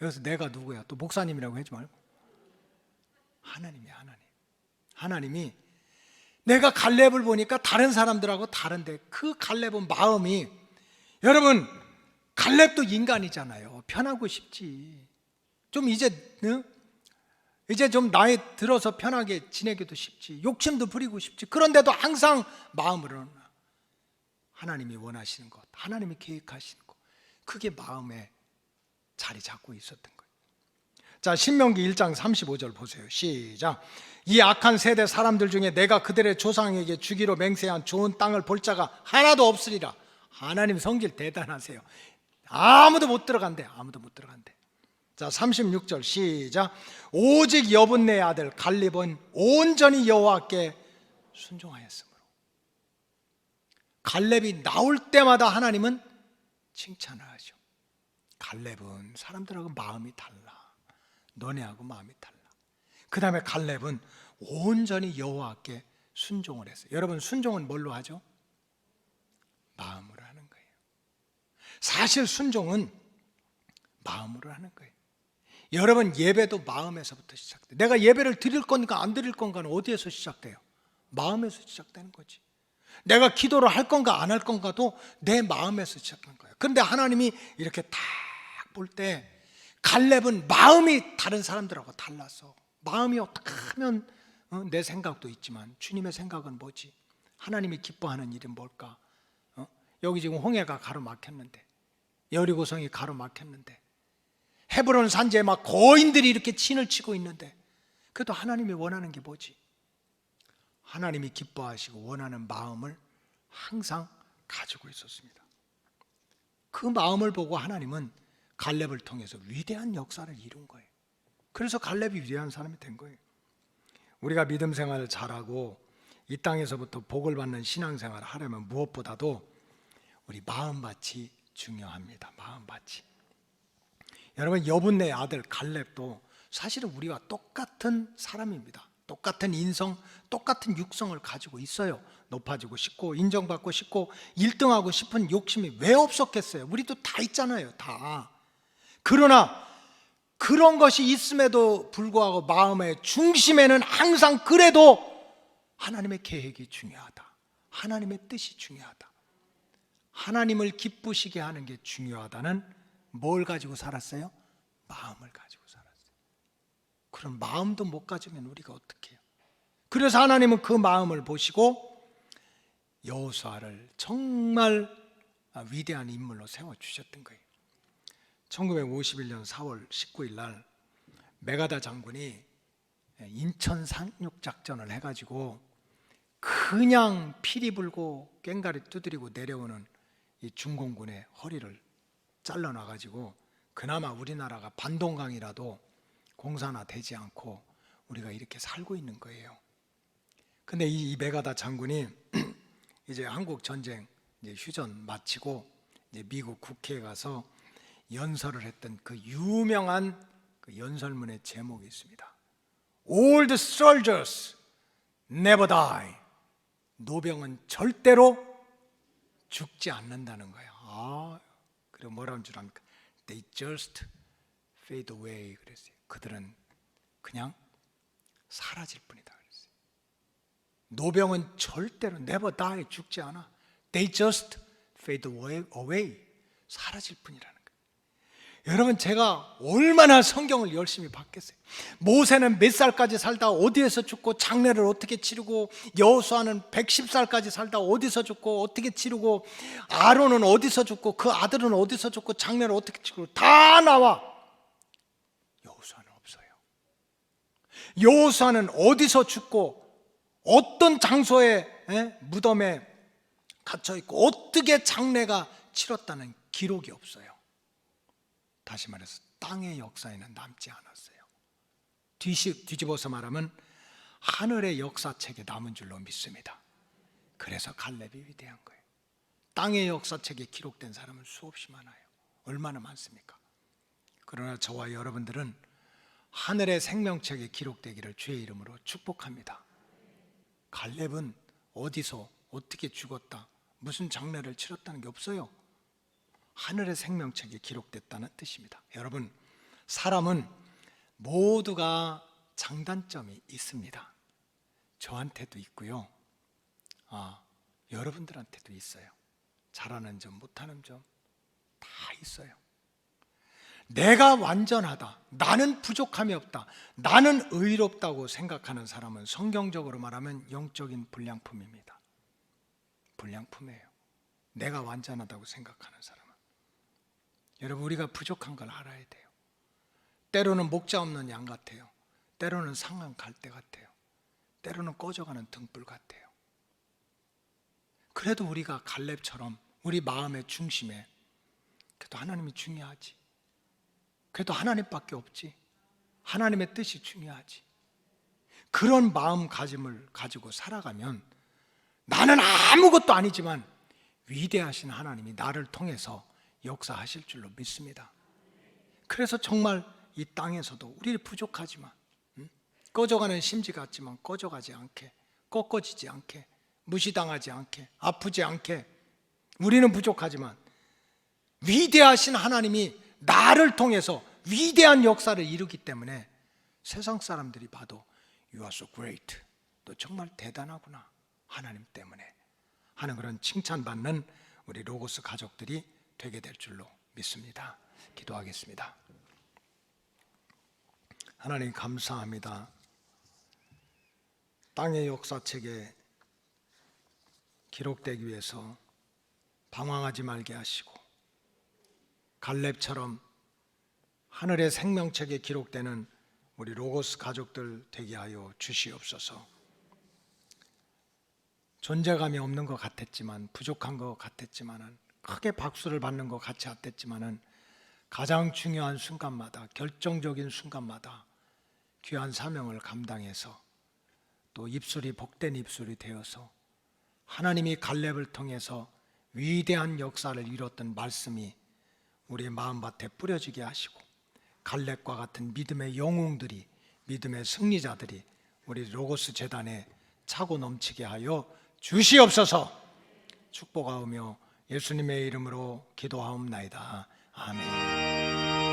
여기서 내가 누구야? 또 목사님이라고 하지 말고 하나님이야. 하나님이 내가 갈렙을 보니까 다른 사람들하고 다른데, 그 갈렙은 마음이, 여러분 갈렙도 인간이잖아요. 편하고 싶지. 좀 이제 좀 나이 들어서 편하게 지내기도 쉽지. 욕심도 부리고 싶지. 그런데도 항상 마음으로는 하나님이 원하시는 것, 하나님이 계획하시는 것, 그게 마음에 자리 잡고 있었던 거예요. 자, 신명기 1장 35절 보세요. 시작. 이 악한 세대 사람들 중에 내가 그들의 조상에게 주기로 맹세한 좋은 땅을 볼 자가 하나도 없으리라. 하나님 성질 대단하세요. 아무도 못 들어간대. 자, 36절 시작. 오직 여분네 아들 갈렙은 온전히 여호와께 순종하였으므로. 갈렙이 나올 때마다 하나님은 칭찬을 하죠. 갈렙은 사람들하고 마음이 달라. 너네하고 마음이 달라. 그 다음에 갈렙은 온전히 여호와께 순종을 했어요. 여러분, 순종은 뭘로 하죠? 마음으로 하는 거예요. 사실 순종은 마음으로 하는 거예요. 여러분, 예배도 마음에서부터 시작돼요. 내가 예배를 드릴 건가 안 드릴 건가는 어디에서 시작돼요? 마음에서 시작되는 거지. 내가 기도를 할 건가 안 할 건가도 내 마음에서 시작하는 거예요. 그런데 하나님이 이렇게 딱 볼 때 갈렙은 마음이 다른 사람들하고 달라서, 마음이 어떻게 하면 내 생각도 있지만 주님의 생각은 뭐지? 하나님이 기뻐하는 일은 뭘까? 여기 지금 홍해가 가로막혔는데, 여리고성이 가로막혔는데, 헤브론 산지에 막 거인들이 이렇게 진을 치고 있는데, 그래도 하나님이 원하는 게 뭐지? 하나님이 기뻐하시고 원하는 마음을 항상 가지고 있었습니다. 그 마음을 보고 하나님은 갈렙을 통해서 위대한 역사를 이룬 거예요. 그래서 갈렙이 위대한 사람이 된 거예요. 우리가 믿음 생활을 잘하고 이 땅에서부터 복을 받는 신앙생활을 하려면 무엇보다도 우리 마음밭이 중요합니다. 마음밭이. 여러분, 여분네 아들 갈렙도 사실은 우리와 똑같은 사람입니다. 똑같은 인성, 똑같은 육성을 가지고 있어요. 높아지고 싶고 인정받고 싶고 1등하고 싶은 욕심이 왜 없었겠어요? 우리도 다 있잖아요. 다. 그러나 그런 것이 있음에도 불구하고 마음의 중심에는 항상 그래도 하나님의 계획이 중요하다. 하나님의 뜻이 중요하다. 하나님을 기쁘시게 하는 게 중요하다는 뭘 가지고 살았어요? 마음을 가지고 살았어요. 그런 마음도 못 가지면 우리가 어떻게 해요? 그래서 하나님은 그 마음을 보시고 여호수아를 정말 위대한 인물로 세워주셨던 거예요. 1951년 4월 19일 날 메가다 장군이 인천 상륙 작전을 해가지고 그냥 피리 불고 꽹가리 두드리고 내려오는 이 중공군의 허리를 잘라놔가지고 그나마 우리나라가 반동강이라도 공산화 되지 않고 우리가 이렇게 살고 있는 거예요. 근데 이 메가다 장군이 이제 한국 전쟁 이제 휴전 마치고 이제 미국 국회에 가서 연설을 했던 그 유명한 그 연설문의 제목이 있습니다. All the soldiers never die. 노병은 절대로 죽지 않는다는 거예요. 그리고 뭐라는 줄 압니까? They just fade away. 그랬어요. 그들은 그냥 사라질 뿐이다. 그랬어요. 노병은 절대로 never die, 죽지 않아. They just fade away. 사라질 뿐이라는 거예요. 여러분, 제가 얼마나 성경을 열심히 봤겠어요. 모세는 몇 살까지 살다 어디에서 죽고 장례를 어떻게 치르고, 여호수아는 110살까지 살다 어디서 죽고 어떻게 치르고, 아론은 어디서 죽고 그 아들은 어디서 죽고 장례를 어떻게 치르고 다 나와. 여호수아는 없어요. 여호수아는 어디서 죽고 어떤 장소에 무덤에 갇혀 있고 어떻게 장례가 치렀다는 기록이 없어요. 다시 말해서 땅의 역사에는 남지 않았어요. 뒤집어서 말하면 하늘의 역사책에 남은 줄로 믿습니다. 그래서 갈렙이 위대한 거예요. 땅의 역사책에 기록된 사람은 수없이 많아요. 얼마나 많습니까? 그러나 저와 여러분들은 하늘의 생명책에 기록되기를 주의 이름으로 축복합니다. 갈렙은 어디서 어떻게 죽었다, 무슨 장례를 치렀다는 게 없어요. 하늘의 생명책에 기록됐다는 뜻입니다. 여러분, 사람은 모두가 장단점이 있습니다. 저한테도 있고요. 여러분들한테도 있어요. 잘하는 점, 못하는 점 다 있어요. 내가 완전하다, 나는 부족함이 없다, 나는 의롭다고 생각하는 사람은 성경적으로 말하면 영적인 불량품입니다. 불량품이에요. 내가 완전하다고 생각하는 사람은. 여러분, 우리가 부족한 걸 알아야 돼요. 때로는 목자 없는 양 같아요. 때로는 상한 갈대 같아요. 때로는 꺼져가는 등불 같아요. 그래도 우리가 갈렙처럼 우리 마음의 중심에 그래도 하나님이 중요하지, 그래도 하나님밖에 없지, 하나님의 뜻이 중요하지, 그런 마음가짐을 가지고 살아가면 나는 아무것도 아니지만 위대하신 하나님이 나를 통해서 역사하실 줄로 믿습니다. 그래서 정말 이 땅에서도 우리 부족하지만 꺼져가는 심지 같지만 꺼져가지 않게, 꺾어지지 않게, 무시당하지 않게, 아프지 않게, 우리는 부족하지만 위대하신 하나님이 나를 통해서 위대한 역사를 이루기 때문에 세상 사람들이 봐도 You are so great, 너 정말 대단하구나, 하나님 때문에 하는 그런 칭찬받는 우리 로고스 가족들이 되게 될 줄로 믿습니다. 기도하겠습니다. 하나님 감사합니다. 땅의 역사책에 기록되기 위해서 방황하지 말게 하시고 갈렙처럼 하늘의 생명책에 기록되는 우리 로고스 가족들 되게 하여 주시옵소서. 존재감이 없는 것 같았지만, 부족한 것 같았지만은, 크게 박수를 받는 것 같지 않았지만은 가장 중요한 순간마다, 결정적인 순간마다 귀한 사명을 감당해서 또 입술이 복된 입술이 되어서 하나님이 갈렙을 통해서 위대한 역사를 이뤘던 말씀이 우리의 마음밭에 뿌려지게 하시고 갈렙과 같은 믿음의 영웅들이, 믿음의 승리자들이 우리 로고스 재단에 차고 넘치게 하여 주시옵소서. 축복하오며 예수님의 이름으로 기도하옵나이다. 아멘.